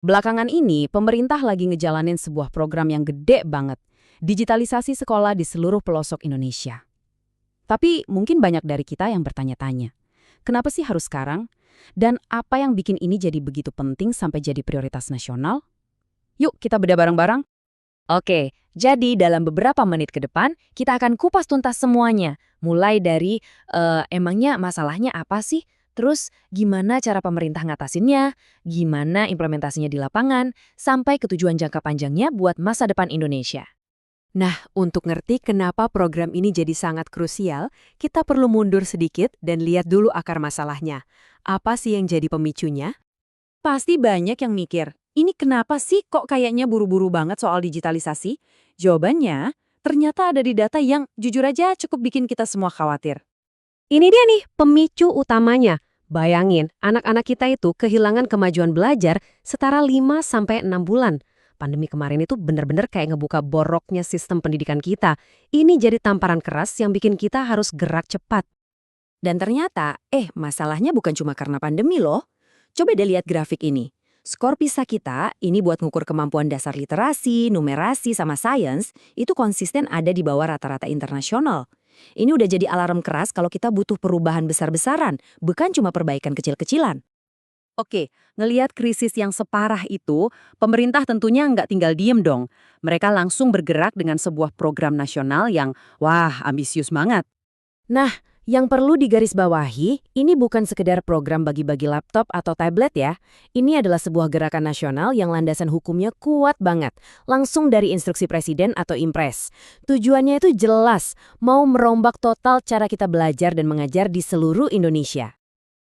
Belakangan ini, pemerintah lagi ngejalanin sebuah program yang gede banget. Digitalisasi sekolah di seluruh pelosok Indonesia. Tapi mungkin banyak dari kita yang bertanya-tanya, kenapa sih harus sekarang? Dan apa yang bikin ini jadi begitu penting sampai jadi prioritas nasional? Yuk kita bedah bareng-barang. Oke, jadi dalam beberapa menit ke depan, kita akan kupas tuntas semuanya. Mulai dari, emangnya masalahnya apa sih? Terus gimana cara pemerintah ngatasinnya? Gimana implementasinya di lapangan? Sampai ke tujuan jangka panjangnya buat masa depan Indonesia. Nah, untuk ngerti kenapa program ini jadi sangat krusial, kita perlu mundur sedikit dan lihat dulu akar masalahnya. Apa sih yang jadi pemicunya? Pasti banyak yang mikir, ini kenapa sih kok kayaknya buru-buru banget soal digitalisasi? Jawabannya, ternyata ada di data yang jujur aja cukup bikin kita semua khawatir. Ini dia nih pemicu utamanya. Bayangin, anak-anak kita itu kehilangan kemajuan belajar setara 5-6 bulan. Pandemi kemarin itu benar-benar kayak ngebuka boroknya sistem pendidikan kita. Ini jadi tamparan keras yang bikin kita harus gerak cepat. Dan ternyata, masalahnya bukan cuma karena pandemi loh. Coba deh lihat grafik ini. Skor PISA kita, ini buat ngukur kemampuan dasar literasi, numerasi, sama sains, itu konsisten ada di bawah rata-rata internasional. Ini udah jadi alarm keras kalau kita butuh perubahan besar-besaran, bukan cuma perbaikan kecil-kecilan. Oke, ngelihat krisis yang separah itu, pemerintah tentunya nggak tinggal diem dong. Mereka langsung bergerak dengan sebuah program nasional yang, wah, ambisius banget. Nah, yang perlu digarisbawahi, ini bukan sekedar program bagi-bagi laptop atau tablet ya. Ini adalah sebuah gerakan nasional yang landasan hukumnya kuat banget, langsung dari instruksi presiden atau impres. Tujuannya itu jelas, mau merombak total cara kita belajar dan mengajar di seluruh Indonesia.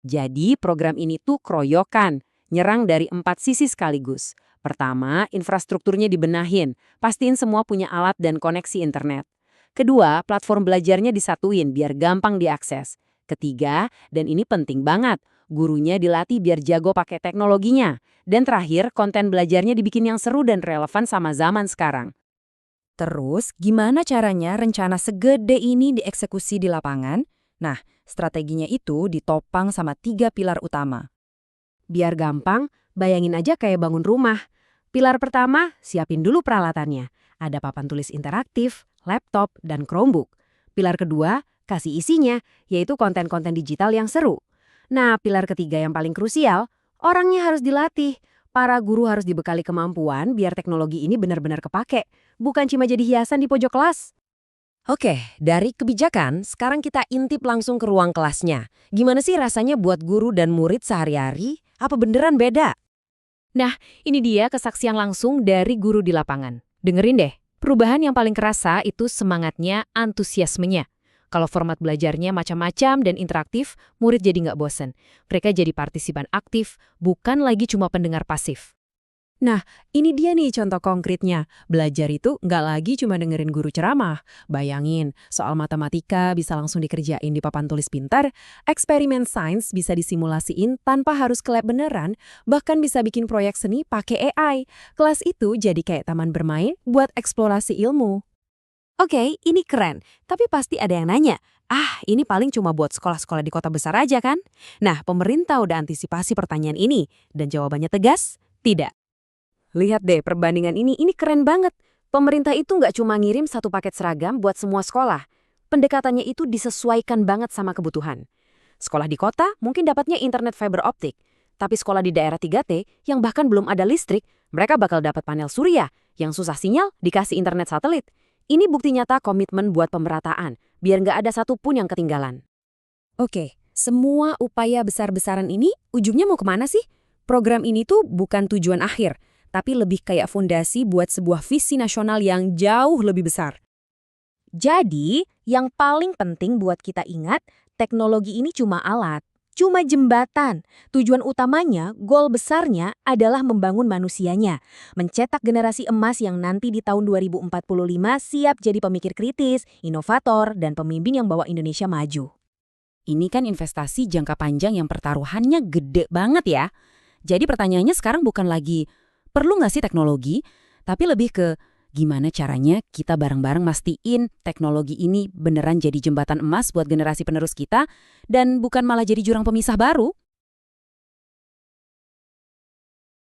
Jadi program ini tuh kroyokan, nyerang dari 4 sisi sekaligus. Pertama, infrastrukturnya dibenahin, pastiin semua punya alat dan koneksi internet. Kedua, platform belajarnya disatuin biar gampang diakses. Ketiga, dan ini penting banget, gurunya dilatih biar jago pakai teknologinya. Dan terakhir, konten belajarnya dibikin yang seru dan relevan sama zaman sekarang. Terus, gimana caranya rencana segede ini dieksekusi di lapangan? Nah, strateginya itu ditopang sama 3 pilar utama. Biar gampang, bayangin aja kayak bangun rumah. Pilar pertama, siapin dulu peralatannya. Ada papan tulis interaktif, laptop, dan Chromebook. Pilar kedua, kasih isinya, yaitu konten-konten digital yang seru. Nah, pilar ketiga yang paling krusial, orangnya harus dilatih. Para guru harus dibekali kemampuan biar teknologi ini benar-benar kepake, bukan cuma jadi hiasan di pojok kelas. Oke, dari kebijakan, sekarang kita intip langsung ke ruang kelasnya. Gimana sih rasanya buat guru dan murid sehari-hari? Apa beneran beda? Nah, ini dia kesaksian langsung dari guru di lapangan. Dengerin deh, perubahan yang paling kerasa itu semangatnya, antusiasmenya. Kalau format belajarnya macam-macam dan interaktif, murid jadi nggak bosen. Mereka jadi partisipan aktif, bukan lagi cuma pendengar pasif. Nah, ini dia nih contoh konkretnya. Belajar itu nggak lagi cuma dengerin guru ceramah. Bayangin, soal matematika bisa langsung dikerjain di papan tulis pintar, eksperimen sains bisa disimulasiin tanpa harus ke lab beneran, bahkan bisa bikin proyek seni pakai AI. Kelas itu jadi kayak taman bermain buat eksplorasi ilmu. Oke, ini keren. Tapi pasti ada yang nanya, ini paling cuma buat sekolah-sekolah di kota besar aja kan? Nah, pemerintah udah antisipasi pertanyaan ini, dan jawabannya tegas, tidak. Lihat deh perbandingan ini keren banget. Pemerintah itu nggak cuma ngirim satu paket seragam buat semua sekolah. Pendekatannya itu disesuaikan banget sama kebutuhan. Sekolah di kota mungkin dapatnya internet fiber optik. Tapi sekolah di daerah 3T yang bahkan belum ada listrik, mereka bakal dapat panel surya. Yang susah sinyal dikasih internet satelit. Ini bukti nyata komitmen buat pemerataan, biar nggak ada satupun yang ketinggalan. Oke, semua upaya besar-besaran ini ujungnya mau kemana sih? Program ini tuh bukan tujuan akhir, tapi lebih kayak fondasi buat sebuah visi nasional yang jauh lebih besar. Jadi, yang paling penting buat kita ingat, teknologi ini cuma alat, cuma jembatan. Tujuan utamanya, goal besarnya adalah membangun manusianya, mencetak generasi emas yang nanti di tahun 2045 siap jadi pemikir kritis, inovator, dan pemimpin yang bawa Indonesia maju. Ini kan investasi jangka panjang yang pertaruhannya gede banget ya. Jadi pertanyaannya sekarang bukan lagi perlu nggak sih teknologi, tapi lebih ke gimana caranya kita bareng-bareng mastiin teknologi ini beneran jadi jembatan emas buat generasi penerus kita dan bukan malah jadi jurang pemisah baru.